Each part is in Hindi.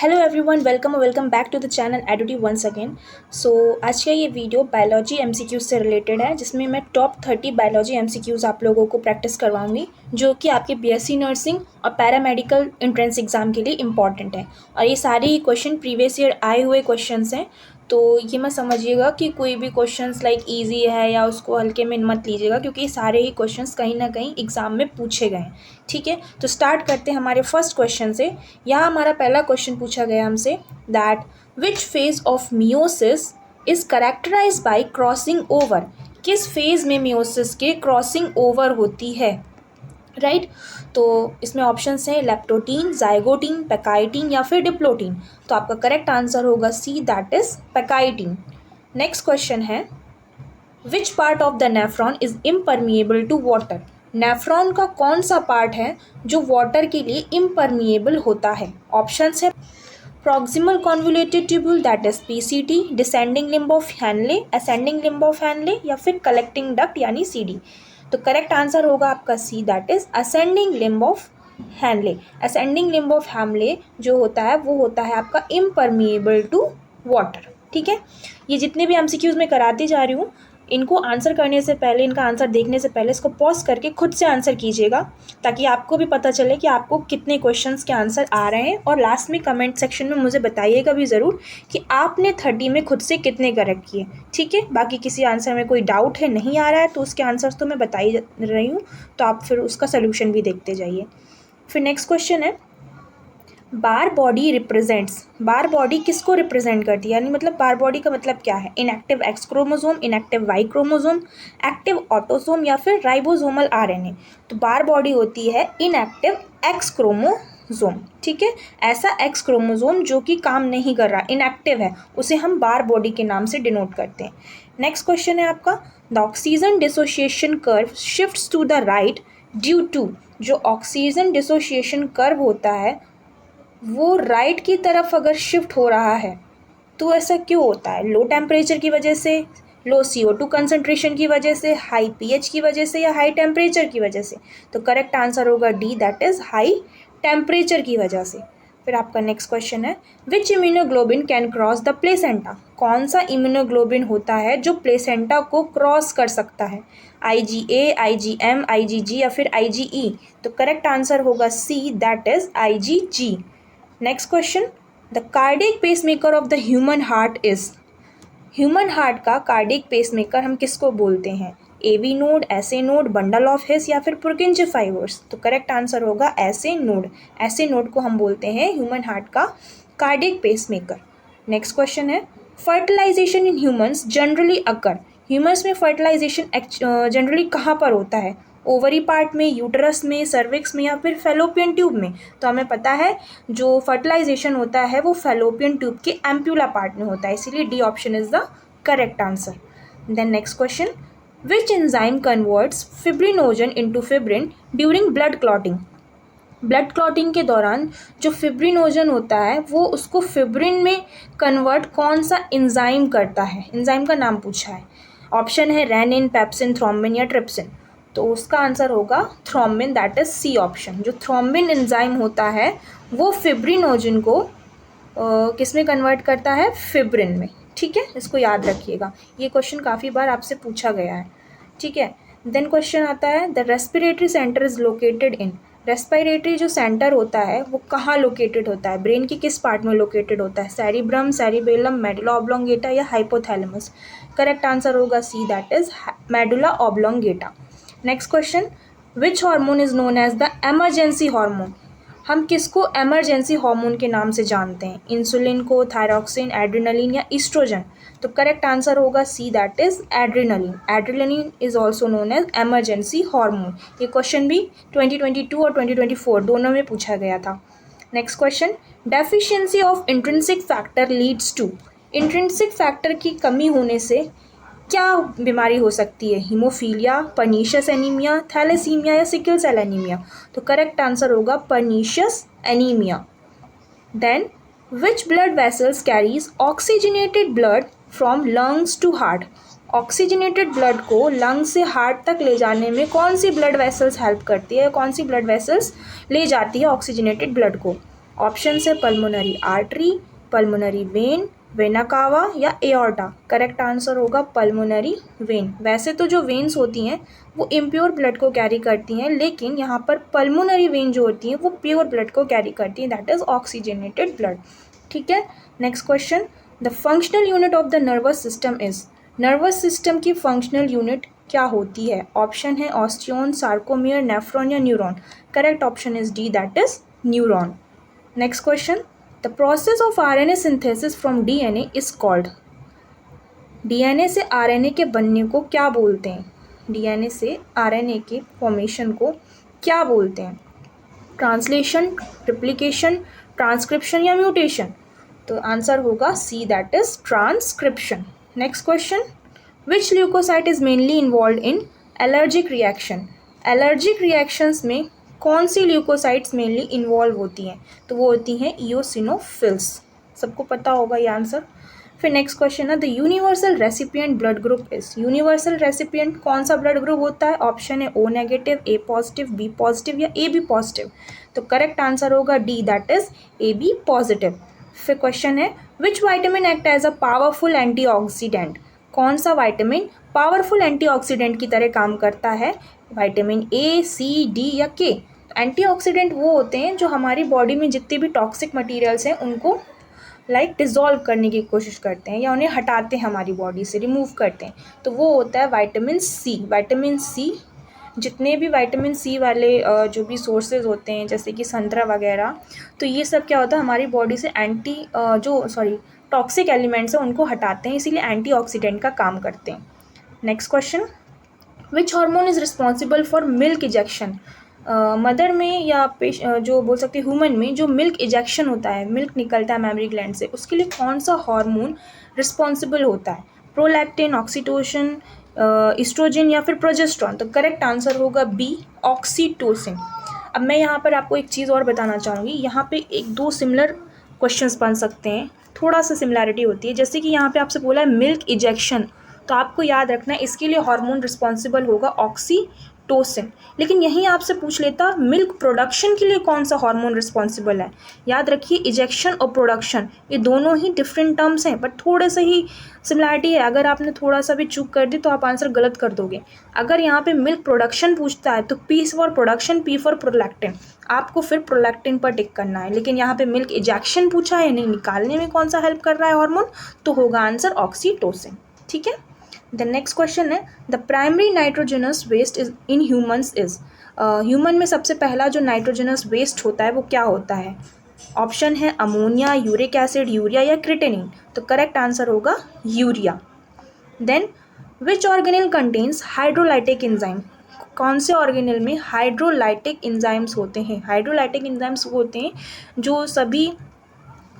Hello everyone, welcome back to the channel एडुटी वंस अगेन। सो आज का ये वीडियो बायोलॉजी एमसीक्यूज से रिलेटेड है, जिसमें मैं टॉप 30 बायोलॉजी एमसीक्यूज आप लोगों को प्रैक्टिस करवाऊंगी, जो कि आपके बीएससी नर्सिंग और पैरामेडिकल एंट्रेंस एग्जाम के लिए इंपॉर्टेंट है। और ये सारे ही क्वेश्चन प्रीवियस ईयर आए हुए क्वेश्चंस हैं, तो ये मत समझिएगा कि कोई भी क्वेश्चंस लाइक इजी है या उसको हल्के में मत लीजिएगा, क्योंकि ये सारे ही क्वेश्चंस कहीं ना कहीं एग्जाम में पूछे गए हैं। ठीक है, तो स्टार्ट करते हैं हमारे फर्स्ट क्वेश्चन से। यहाँ हमारा पहला क्वेश्चन पूछा गया हमसे that which phase of meiosis is characterized by crossing over. किस फेज में मियोसिस के क्रॉसिंग ओवर होती है, राइट तो इसमें ऑप्शंस हैं लेप्टोटीन, जाइगोटीन, पैकाइटीन या फिर डिप्लोटीन। तो आपका करेक्ट आंसर होगा C, that is pachytene. Next question है which part of the nephron is impermeable to water. Nephron का कौन सा पार्ट है जो वाटर के लिए इम्परमिएबल होता है। ऑप्शंस है proximal convoluted tubule that is PCT, descending limb of Henle, ascending limb of Henle या फिर कलेक्टिंग डक्ट यानी सीडी। तो करेक्ट आंसर होगा आपका C, that is ascending limb of Henle. Ascending limb of Henle जो होता है वो होता है आपका इम्परमिएबल टू वाटर। ठीक है, ये जितने भी एमसीक्यूज में कराती जा रही हूँ, इनको आंसर करने से पहले, इनका आंसर देखने से पहले इसको पॉज करके खुद से आंसर कीजिएगा, ताकि आपको भी पता चले कि आपको कितने क्वेश्चंस के आंसर आ रहे हैं। और लास्ट में कमेंट सेक्शन में मुझे बताइएगा भी ज़रूर कि आपने 30 में खुद से कितने करेक्ट किए। ठीक है, बाकी किसी आंसर में कोई डाउट है, नहीं आ रहा है, तो उसके आंसर्स तो मैं बता ही रही हूँ, तो आप फिर उसका सोल्यूशन भी देखते जाइए। फिर नेक्स्ट क्वेश्चन है बार बॉडी रिप्रेजेंट्स। बार बॉडी किसको रिप्रेजेंट करती है, यानी मतलब बार बॉडी का मतलब क्या है। Inactive X chromosome, inactive Y chromosome, active autosome या फिर राइबोसोमल आरएनए। तो बार बॉडी होती है इनएक्टिव एक्स क्रोमोसोम। ठीक है, ऐसा एक्स क्रोमोसोम जो कि काम नहीं कर रहा, इनएक्टिव है, उसे हम बार बॉडी के नाम से डिनोट करते हैं। नेक्स्ट क्वेश्चन है आपका the oxygen dissociation curve shifts to the right due to. जो ऑक्सीजन डिसोसिएशन कर्व होता है वो राइट की तरफ अगर शिफ्ट हो रहा है तो ऐसा क्यों होता है। लो टेम्परेचर की वजह से, लो CO2 कंसंट्रेशन की वजह से, हाई pH की वजह से या हाई टेम्परेचर की वजह से। तो करेक्ट आंसर होगा D, that is high temperature की वजह से। फिर आपका नेक्स्ट क्वेश्चन है which immunoglobulin can cross the placenta. कौन सा इम्यूनोग्लोबिन होता है जो प्लेसेंटा को क्रॉस कर सकता है। IgA, IgM, IgG या फिर IgE। तो करेक्ट आंसर होगा C, that is IgG। Next question the cardiac pacemaker of the human heart is. Human heart का कार्डियक पेसमेकर हम किसको बोलते हैं। AV node, SA node, bundle of His या फिर पुर्किंजे फाइबर्स। तो करेक्ट आंसर होगा SA नोड। SA नोड को हम बोलते हैं ह्यूमन हार्ट का कार्डियक पेसमेकर। नेक्स्ट क्वेश्चन है fertilisation in humans generally occur. Humans में फर्टिलाइजेशन जनरली कहाँ पर होता है। ओवरी पार्ट में, यूटरस में, सर्विक्स में या फिर फेलोपियन ट्यूब में। तो हमें पता है जो फर्टिलाइजेशन होता है वो फेलोपियन ट्यूब के एम्प्यूला पार्ट में होता है, इसीलिए D option is the correct answer. Then next question which enzyme converts fibrinogen into fibrin during blood clotting. Blood clotting के दौरान जो फिब्रिनोजन होता है वो उसको फिब्रिन में कन्वर्ट कौन सा एंजाइम करता है। एंजाइम का नाम पूछा है। ऑप्शन है रेनिन, पेप्सिन, थ्रोम्बिन या ट्रिप्सिन। तो उसका आंसर होगा thrombin, that is C option. जो थ्रोम्बिन एंजाइम होता है वो फिब्रिनोजन को किस में कन्वर्ट करता है, फिब्रिन में। ठीक है, इसको याद रखिएगा, ये क्वेश्चन काफ़ी बार आपसे पूछा गया है। ठीक है, देन क्वेश्चन आता है the respiratory centre is located in. Respiratory जो सेंटर होता है वो कहाँ लोकेटेड होता है, ब्रेन की किस पार्ट में लोकेटेड होता है। सेरिब्रम, सेरिबेलम, मेडुला ऑब्लोंगेटा या हाइपोथैलेमस। करेक्ट आंसर होगा C, that is medulla oblongata. Next question which hormone is known as the emergency hormone. हम किसको एमरजेंसी हार्मोन के नाम से जानते हैं। इंसुलिन को, थायरॉक्सिन, एड्रेनलिन या ईस्ट्रोजन। तो करेक्ट आंसर होगा C, that is adrenaline. Adrenaline is also known as emergency hormone. ये क्वेश्चन भी 2022 और 2024 दोनों में पूछा गया था। Next question deficiency of intrinsic factor leads to. Intrinsic factor की कमी होने से क्या बीमारी हो सकती है। हीमोफीलिया, पर्नीशियस एनीमिया, थैलेसीमिया या सिकल सेल एनीमिया। तो करेक्ट आंसर होगा pernicious anaemia. Then which blood vessels carries oxygenated blood from lungs to heart. Oxygenated blood को लंग से हार्ट तक ले जाने में कौन सी ब्लड वेसल्स हेल्प करती है, कौन सी ब्लड वेसल्स ले जाती है ऑक्सीजनेटेड ब्लड को। ऑप्शन है pulmonary artery, pulmonary vein, vena cava या एओर्टा। करेक्ट आंसर होगा पल्मोनरी वेन। वैसे तो जो वेन्स होती हैं वो इम्प्योर ब्लड को कैरी करती हैं, लेकिन यहाँ पर पल्मोनरी वेन जो होती हैं वो प्योर ब्लड को कैरी करती हैं, दैट इज ऑक्सीजनेटेड ब्लड। ठीक है, next question, the functional unit of the nervous system is. Nervous system की फंक्शनल यूनिट क्या होती है? ऑप्शन है ऑस्टियोन, सार्कोमियर, नेफ्रॉन या neuron. Correct option is D, that is neuron. Next question, the process of RNA synthesis from DNA is called. DNA से आरएनए के बनने को क्या बोलते हैं? डीएनए से आरएनए के फॉर्मेशन को क्या बोलते हैं? ट्रांसलेशन, रिप्लिकेशन, ट्रांसक्रिप्शन या म्यूटेशन। तो आंसर होगा C, that is transcription. Next question, which leukocyte is mainly involve in allergic reaction. Allergic reactions में कौन सी ल्यूकोसाइट्स मेनली इन्वॉल्व होती हैं? तो वो होती हैं इओसिनोफिल्स। सबको पता होगा ये आंसर। फिर नेक्स्ट क्वेश्चन है, the universal recipient blood group is. Universal recipient कौन सा ब्लड ग्रुप होता है? ऑप्शन है O negative, A positive, B positive या ए बी पॉजिटिव। तो करेक्ट आंसर होगा D, that is A B positive. फिर क्वेश्चन है, which vitamin act as a powerful antioxidant. कौन सा वाइटामिन पावरफुल एंटीऑक्सीडेंट की तरह काम करता है? विटामिन ए, सी, डी या के। एंटीऑक्सीडेंट वो होते हैं जो हमारी बॉडी में जितने भी टॉक्सिक मटेरियल्स हैं उनको डिसॉल्व करने की कोशिश करते हैं या उन्हें हटाते हैं, हमारी बॉडी से रिमूव करते हैं। तो वो होता है विटामिन सी। विटामिन सी, जितने भी विटामिन सी वाले जो भी सोर्सेज होते हैं जैसे कि संतरा वगैरह, तो ये सब क्या होता है हमारी बॉडी से टॉक्सिक एलिमेंट्स हैं उनको हटाते हैं, इसीलिए एंटीऑक्सीडेंट का काम करते हैं। Next question, which hormone is responsible for milk ejection. Mother में या जो बोल सकते हैं ह्यूमन में जो मिल्क इजेक्शन होता है, मिल्क निकलता है मैमरी ग्लैंड से, उसके लिए कौन सा हार्मोन रिस्पॉन्सिबल होता है? प्रोलैक्टिन, ऑक्सीटोसिन, इस्ट्रोजन या फिर प्रोजेस्ट्रॉन। तो करेक्ट आंसर होगा बी, ऑक्सीटोसिन। अब मैं यहाँ पर आपको एक चीज़ और बताना चाहूँगी, यहाँ पे एक दो सिमिलर क्वेश्चंस बन सकते हैं, थोड़ा सा सिमिलैरिटी होती है। जैसे कि यहाँ पे आपसे बोला है मिल्क इजेक्शन, तो आपको याद रखना है इसके लिए हार्मोन रिस्पॉन्सिबल होगा ऑक्सीटोसिन। लेकिन यहीं आपसे पूछ लेता मिल्क प्रोडक्शन के लिए कौन सा हार्मोन रिस्पॉन्सिबल है। याद रखिए इजेक्शन और प्रोडक्शन ये दोनों ही डिफरेंट टर्म्स हैं, बट थोड़े से ही सिमिलैरिटी है। अगर आपने थोड़ा सा भी चूक कर दी तो आप आंसर गलत कर दोगे। अगर यहाँ पे मिल्क प्रोडक्शन पूछता है तो P for production, P for prolactin, आपको फिर प्रोलैक्टिन पर टिक करना है। लेकिन यहाँ पे मिल्क इजेक्शन पूछा है, यानी निकालने में कौन सा हेल्प कर रहा है हार्मोन, तो होगा आंसर ऑक्सीटोसिन। ठीक है, द नेक्स्ट क्वेश्चन है, the primary nitrogenous waste is in humans is. Human में सबसे पहला जो नाइट्रोजनस वेस्ट होता है वो क्या होता है? ऑप्शन है अमोनिया, यूरिक एसिड, यूरिया या क्रिटेनिन। तो करेक्ट आंसर होगा urea. Then which organelle contains hydrolytic enzyme. कौन से ऑर्गेनिल में हाइड्रोलाइटिक एंजाइम्स होते हैं? हाइड्रोलाइटिक एंजाइम्स होते हैं जो सभी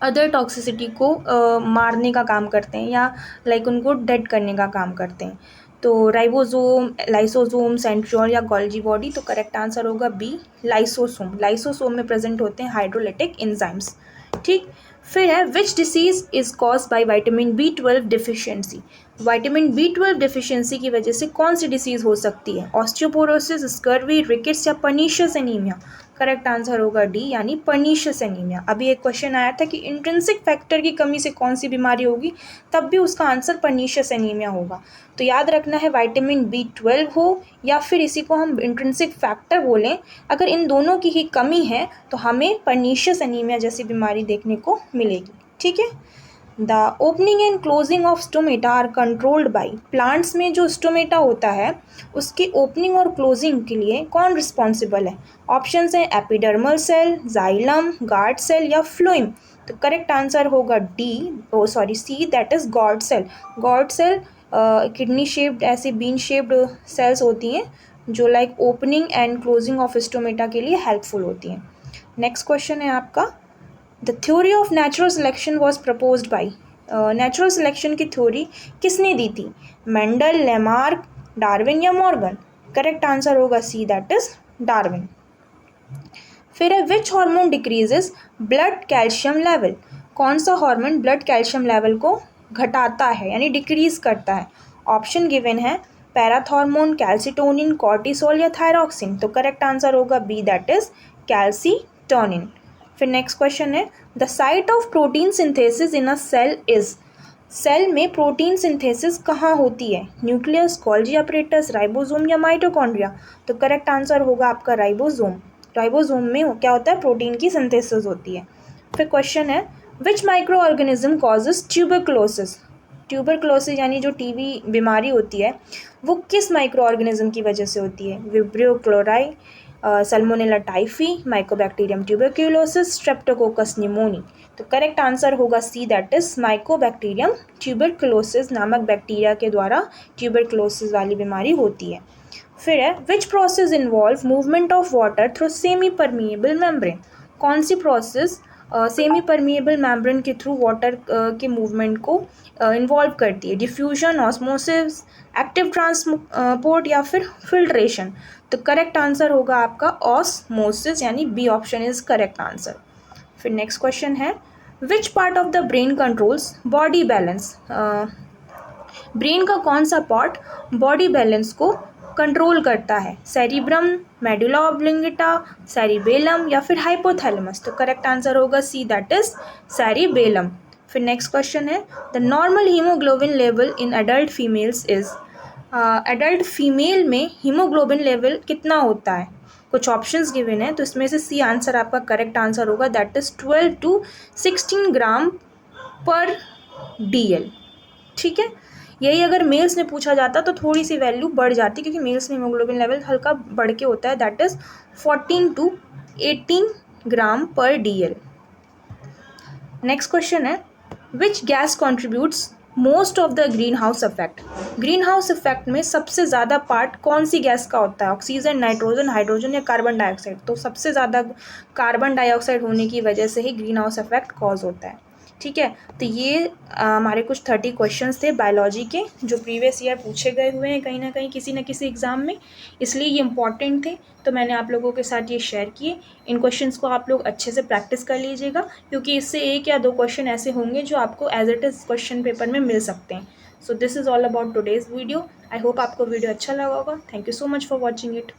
अदर टॉक्सिसिटी को मारने का काम करते हैं या उनको डेड करने का काम करते हैं। तो राइबोसोम, लाइसोसोम, सेंट्रियोल या गोल्गी बॉडी। तो करेक्ट आंसर होगा बी, लाइसोसोम। लाइसोसोम में प्रेजेंट होते हैं हाइड्रोलाइटिक एंजाइम्स। ठीक, फिर है which disease is caused by vitamin B12 deficiency. Vitamin B12 deficiency की वजह से कौन सी डिसीज हो सकती है? ऑस्टियोपोरोसिस, स्कर्वी, रिकेट्स या पर्नीशियस एनीमिया। करेक्ट आंसर होगा डी, यानी पर्नीशियस एनीमिया। अभी एक क्वेश्चन आया था कि इंट्रिंसिक फैक्टर की कमी से कौन सी बीमारी होगी, तब भी उसका आंसर पर्नीशियस एनीमिया होगा। तो याद रखना है विटामिन B12 हो या फिर इसी को हम इंट्रिंसिक फैक्टर बोलें, अगर इन दोनों की ही कमी है तो हमें पर्नीशियस एनीमिया जैसी बीमारी देखने को मिलेगी। ठीक है, the opening and closing of stomata are controlled by. Plants में जो स्टोमेटा होता है उसकी ओपनिंग और क्लोजिंग के लिए कौन रिस्पॉन्सिबल है? ऑप्शंस हैं epidermal cell, xylem, guard cell या फ्लोइम। तो करेक्ट आंसर होगा C, that is guard cell. Guard cell kidney shaped ऐसी बीन शेप्ड सेल्स होती हैं जो opening and closing of stomata के लिए हेल्पफुल होती हैं। नेक्स्ट क्वेश्चन है आपका, the theory of natural selection was proposed by. Natural selection की थ्योरी किसने दी थी? मेंडल, लेमार्क, डार्विन या मॉर्गन। करेक्ट आंसर होगा सी, दैट इज डार्विन। फिर है which hormone decreases blood calcium level. कौन सा हार्मोन ब्लड कैल्शियम लेवल को घटाता है यानी डिक्रीज करता है? ऑप्शन गिवन है पैराथॉर्मोन, कैल्सिटोनिन, कॉर्टिसोल या थायरॉक्सिन। तो करेक्ट आंसर होगा बी, दैट इज कैल्सिटोनिन। फिर नेक्स्ट क्वेश्चन है the site of protein synthesis in a cell is, cell में प्रोटीन सिंथेसिस कहाँ होती है? न्यूक्लियस, गोल्जी अपरेटस, राइबोसोम या माइटोकॉन्ड्रिया? तो करेक्ट आंसर होगा आपका राइबोसोम। राइबोसोम में क्या होता है? प्रोटीन की सिंथेसिस होती है। फिर क्वेश्चन है which microorganism causes tuberculosis? Tuberculosis यानी जो टीबी बीमारी होती है वो किस माइक्रो ऑर्गेनिज्म की वजह से होती है? Vibrio cholerae, Salmonella typhi, Mycobacterium tuberculosis, Streptococcus pneumoniae? तो करेक्ट आंसर होगा C, that is Mycobacterium tuberculosis नामक बैक्टीरिया के द्वारा ट्यूबरक्लोसिस वाली बीमारी होती है। फिर है which process involve movement of water through semi permeable membrane? कौन सी प्रोसेस सेमी परमिएबल मेम्ब्रेन के थ्रू वाटर के मूवमेंट को इन्वॉल्व करती है? डिफ्यूजन, ऑस्मोसिस, एक्टिव ट्रांसपोर्ट या फिर फिल्ट्रेशन? तो करेक्ट आंसर होगा आपका ऑस्मोसिस, यानी B option is correct answer. फिर नेक्स्ट क्वेश्चन है which part of the brain controls body balance? Brain का कौन सा पार्ट बॉडी बैलेंस को कंट्रोल करता है? सेरिब्रम, मेडुला ऑब्लिंगेटा, सेरिबेलम या फिर हाइपोथैलेमस? तो करेक्ट आंसर होगा सी, दैट इज सेरिबेलम। फिर नेक्स्ट क्वेश्चन है the normal haemoglobin level in adult females is, adult female में हीमोग्लोबिन लेवल कितना होता है? कुछ ऑप्शंस गिवन है तो इसमें से सी आंसर आपका करेक्ट आंसर होगा, दैट इज 12 to 16 ग्राम पर DL। ठीक है, यही अगर मेल्स ने पूछा जाता तो थोड़ी सी वैल्यू बढ़ जाती, क्योंकि मेल्स में हीमोग्लोबिन लेवल हल्का बढ़ के होता है, दैट इज 14 to 18 ग्राम पर DL। नेक्स्ट क्वेश्चन है which gas contributes most of the green house effect? Green house effect में सबसे ज़्यादा पार्ट कौन सी गैस का होता है? ऑक्सीजन, नाइट्रोजन, हाइड्रोजन या कार्बन डाइऑक्साइड? तो सबसे ज़्यादा कार्बन डाइऑक्साइड होने की वजह से ही ग्रीन हाउस इफेक्ट कॉज होता है। ठीक है, तो ये हमारे कुछ 30 क्वेश्चंस थे बायोलॉजी के जो प्रीवियस ईयर पूछे गए हुए हैं कहीं ना कहीं किसी न किसी एग्ज़ाम में, इसलिए ये इंपॉर्टेंट थे, तो मैंने आप लोगों के साथ ये शेयर किए। इन क्वेश्चंस को आप लोग अच्छे से प्रैक्टिस कर लीजिएगा, क्योंकि इससे 1 या 2 क्वेश्चन ऐसे होंगे जो आपको as it is question paper में मिल सकते हैं। So this is all about today's video. I hope आपको वीडियो अच्छा लगा होगा। Thank you so much for watching it.